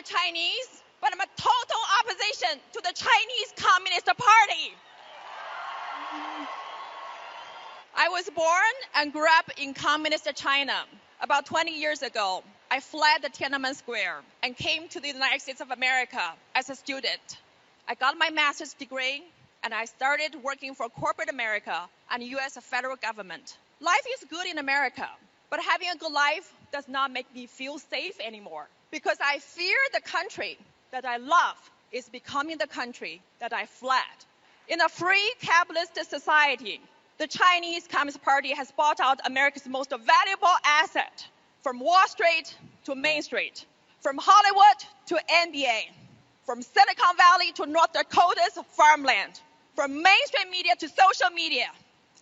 Chinese, but I'm a total opposition to the Chinese Communist Party. I was born and grew up in communist China. About 20 years ago, I fled the Tiananmen Square and came to the United States of America as a student. I got my master's degree, and I started working for corporate America and the U.S. federal government. Life is good in America, but having a good life does not make me feel safe anymore, because I fear the country that I love is becoming the country that I fled. In a free capitalist society, the Chinese Communist Party has bought out America's most valuable asset, from Wall Street to Main Street, from Hollywood to NBA, from Silicon Valley to North Dakota's farmland, from mainstream media to social media,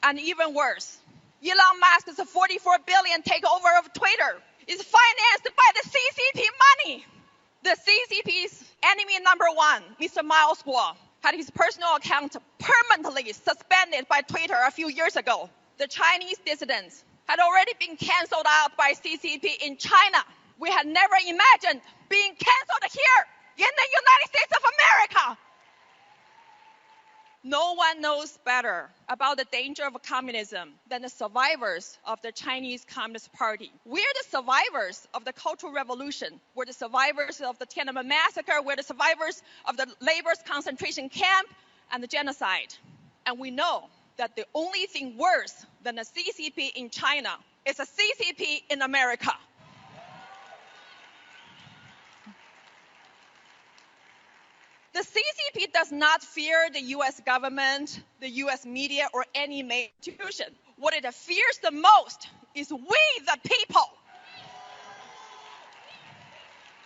and even worse, Elon Musk's $44 billion takeover of Twitter is financed by the CCP money. The CCP's enemy number one, Mr. Miles Guo, had his personal account permanently suspended by Twitter a few years ago. The Chinese dissidents had already been canceled out by CCP in China. We had never imagined being canceled here in the United States of America. No one knows better about the danger of communism than the survivors of the Chinese Communist Party. We're the survivors of the Cultural Revolution. We're the survivors of the Tiananmen Massacre. We're the survivors of the labor's concentration camp and the genocide. And we know that the only thing worse than the CCP in China is a CCP in America. The CCP does not fear the U.S. government, the U.S. media, or any major institution. What it fears the most is we, the people.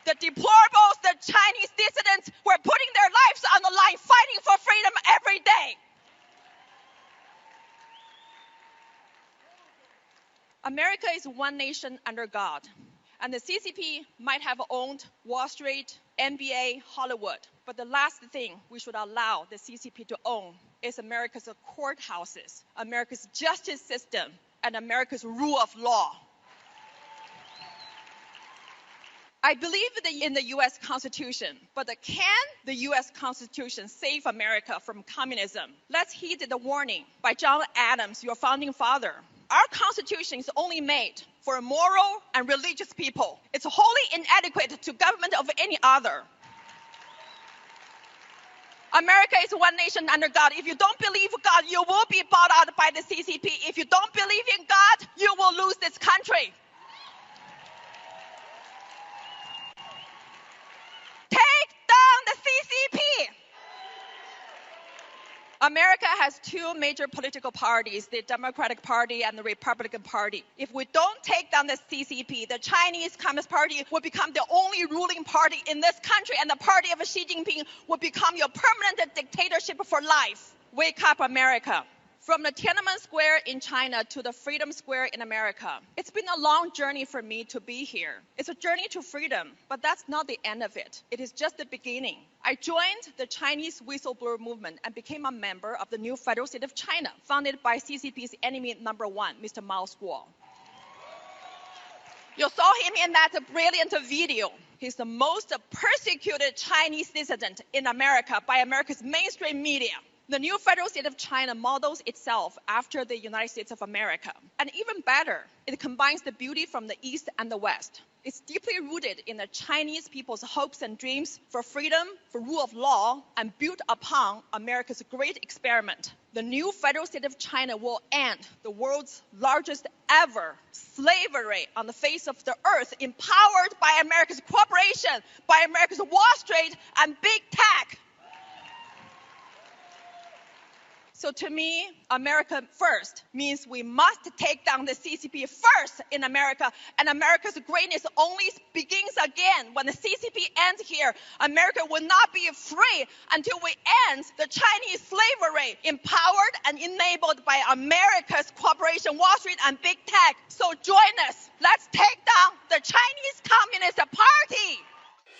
The deplorables, the Chinese dissidents who are putting their lives on the line, fighting for freedom every day. America is one nation under God, and the CCP might have owned Wall Street, NBA, Hollywood, but the last thing we should allow the CCP to own is America's courthouses, America's justice system, and America's rule of law. I believe in the U.S. Constitution, but can the U.S. Constitution save America from communism? Let's heed the warning by John Adams, your founding father. Our Constitution is only made for moral and religious people. It's wholly inadequate to government of any other. America is one nation under God. If you don't believe God, you will be bought out by the CCP. If you don't believe in God, you will lose this country. Take down the CCP. America has two major political parties, the Democratic Party and the Republican Party. If we don't take down the CCP, the Chinese Communist Party will become the only ruling party in this country, and the party of Xi Jinping will become your permanent dictatorship for life. Wake up, America. From the Tiananmen Square in China to the Freedom Square in America, it's been a long journey for me to be here. It's a journey to freedom, but that's not the end of it. It is just the beginning. I joined the Chinese whistleblower movement and became a member of the new federal state of China, founded by CCP's enemy number one, Mr. Miles Guo. You saw him in that brilliant video. He's the most persecuted Chinese dissident in America by America's mainstream media. The new federal state of China models itself after the United States of America. And even better, it combines the beauty from the East and the West. It's deeply rooted in the Chinese people's hopes and dreams for freedom, for rule of law, and built upon America's great experiment. The new federal state of China will end the world's largest ever slavery on the face of the earth, empowered by America's corporation, by America's Wall Street, and big tech. So to me, America first means we must take down the CCP first in America, and America's greatness only begins again when the CCP ends here. America will not be free until we end the Chinese slavery, empowered and enabled by America's corporation, Wall Street, and big tech. So join us. Let's take down the Chinese Communist Party.